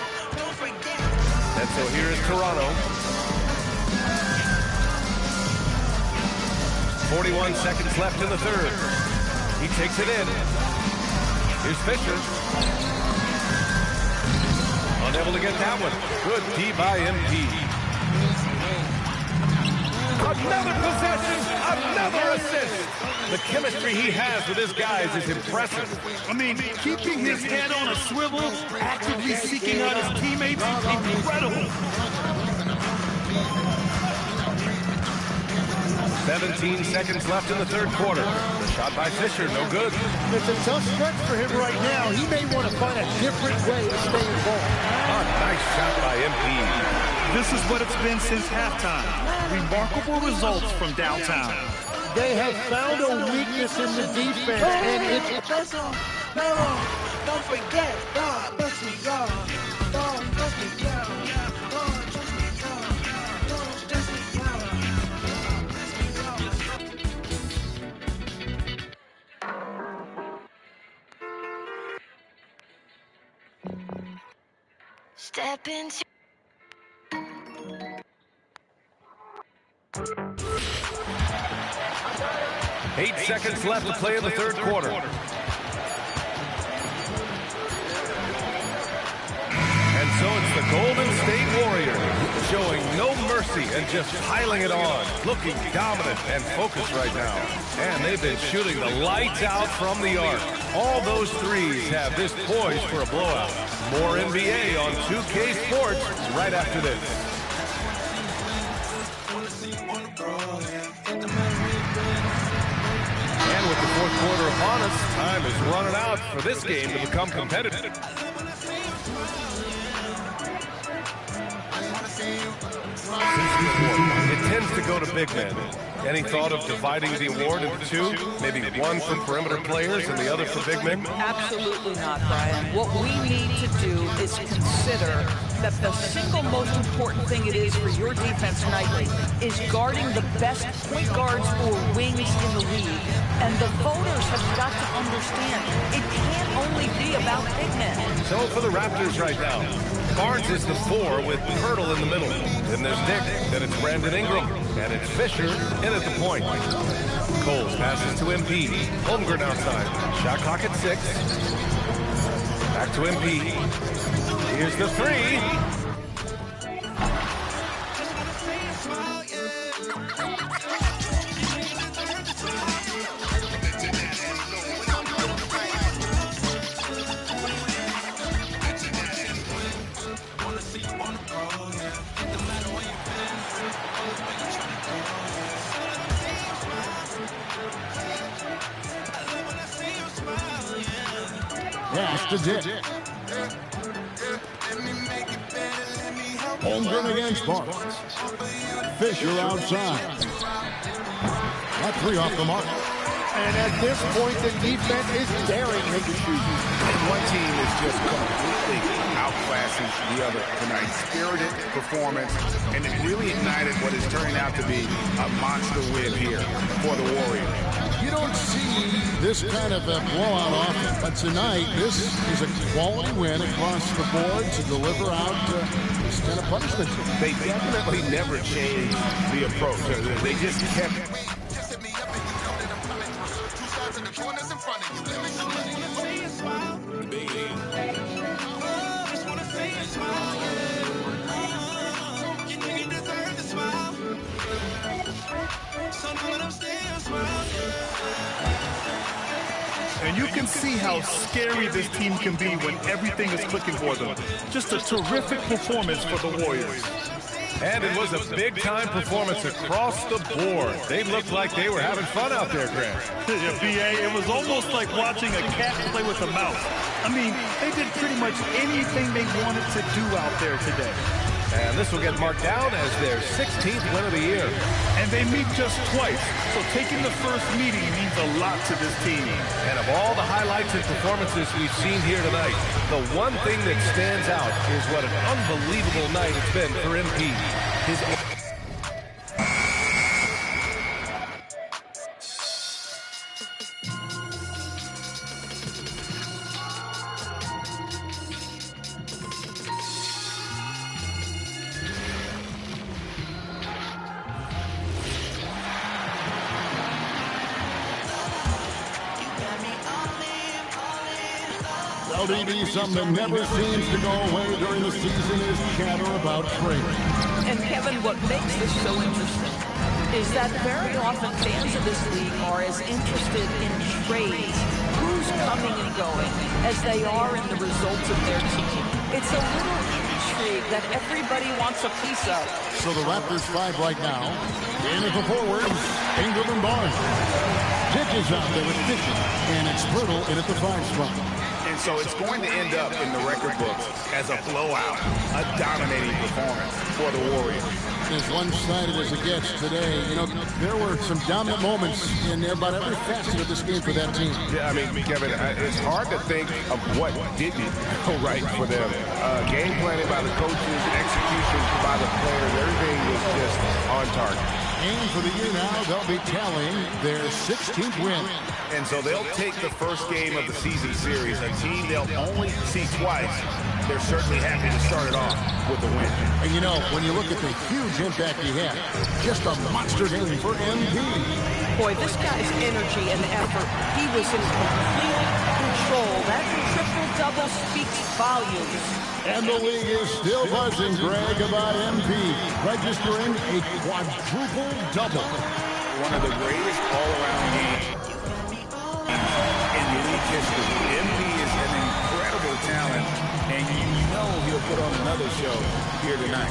And so here is Toronto. 41 seconds left in the third. He takes it in. Here's Fisher. Unable to get that one. Good D by MP. Another possession, another assist. The chemistry he has with his guys is impressive. I mean, keeping his head on a swivel, actively seeking out his teammates, incredible. 17 seconds left in the third quarter. The shot by Fisher, no good. It's a tough stretch for him right now. He may want to find a different way to stay involved. A nice shot by MP. This is what it's been since halftime. Remarkable results from downtown. They have found a weakness in the defense, and it's... Don't forget, God, bless me, God. God, bless me, God. God, bless me, God. God, bless me, God. Step into 8 seconds left to play in the third quarter. And so it's the Golden State Warriors showing no mercy and just piling it on, looking dominant and focused right now. And they've been shooting the lights out from the arc. All those threes have this poised for a blowout. More NBA on 2K Sports right after this. And with the fourth quarter upon us, time is running out for this game to become competitive. It tends to go to big men. Any thought of dividing the award into two? Maybe one for perimeter players and the other for big men? Absolutely not, Brian. What we need to do is consider that the single most important thing it is for your defense nightly is guarding the best point guards or wings in the league. And the voters have got to understand it can't only be about big men. So for the Raptors right now, Barnes is the 4 with Pirtle in the middle. Then there's Dick, then it's Brandon Ingram, and it's Fisher in at the point. Coles passes to MP. Holmgren outside. Shot clock at 6. Back to MP. Here's the 3. Pass to Dick. Holmgren against Barnes. Fisher outside. That 3 off the mark. And at this point, the defense is daring him to shoot. And one team is just completely outclassing the other tonight. Spirited performance, and it really ignited what is turning out to be a monster win here for the Warriors. You don't see this kind of a blowout often, but tonight this is a quality win across the board to deliver out this kind of punishment. They definitely never changed the approach. They just kept And you can see how scary this team can be when everything is clicking for them. Just a terrific performance for the Warriors. And it was a big-time performance across the board. They looked like they were having fun out there, Grant. Yeah, B.A., it was almost like watching a cat play with a mouse. I mean, they did pretty much anything they wanted to do out there today. And this will get marked down as their 16th win of the year. And they meet just twice, so taking the first meeting means a lot to this team. And of all the highlights and performances we've seen here tonight, the one thing that stands out is what an unbelievable night it's been for MP. His LDB, something that never seems to go away during the season is chatter about trade. And Kevin, what makes this so interesting is that very often fans of this league are as interested in trades, who's coming and going, as they are in the results of their team. It's a little intrigue that everybody wants a piece of. So the Raptors 5 right now. In at the forwards, Ingram and Barnes. Dick is out there with Fisher, and it's Pirtle in at the 5 spot. And so it's going to end up in the record books as a blowout, a dominating performance for the Warriors. As one-sided as it gets today, you know, there were some dominant moments in about every facet of this game for that team. Yeah, I mean, Kevin, it's hard to think of what didn't go right for them. Game planning by the coaches, execution by the players, everything was just on target. And for the year now, they'll be tallying their 16th win. And so they'll take the first game of the season series, a team they'll only see twice. They're certainly happy to start it off with a win. And you know, when you look at the huge impact he had, just a monster game for MP. Boy, this guy's energy and effort, he was in complete control. That triple-double speaks volumes. And the league is still buzzing, Greg, about MP, registering a quadruple-double. One of the greatest all-around games in league history. MP is an incredible talent, and you know he'll put on another show here tonight.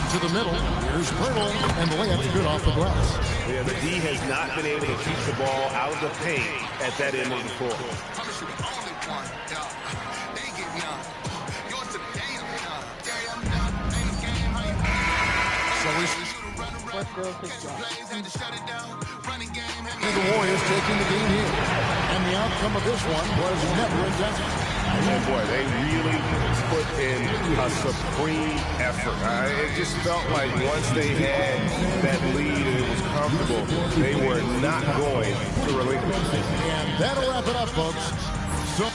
To the middle, here's Pirtle, and the layup's good off the glass. Yeah, the D has not been able to keep the ball out of the paint at that end of the court. The Warriors taking the game here. And the outcome of this one was never in doubt. Oh boy, they really put in a supreme effort. It just felt like once they had that lead and it was comfortable, they were not going to relinquish. And that'll wrap it up, folks. So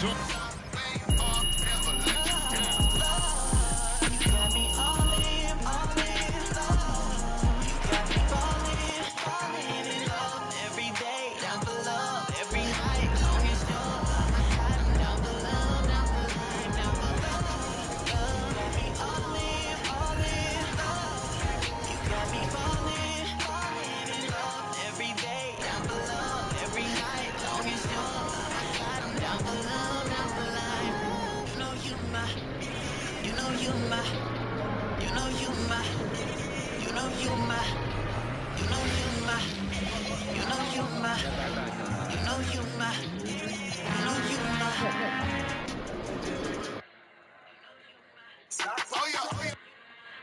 you know you my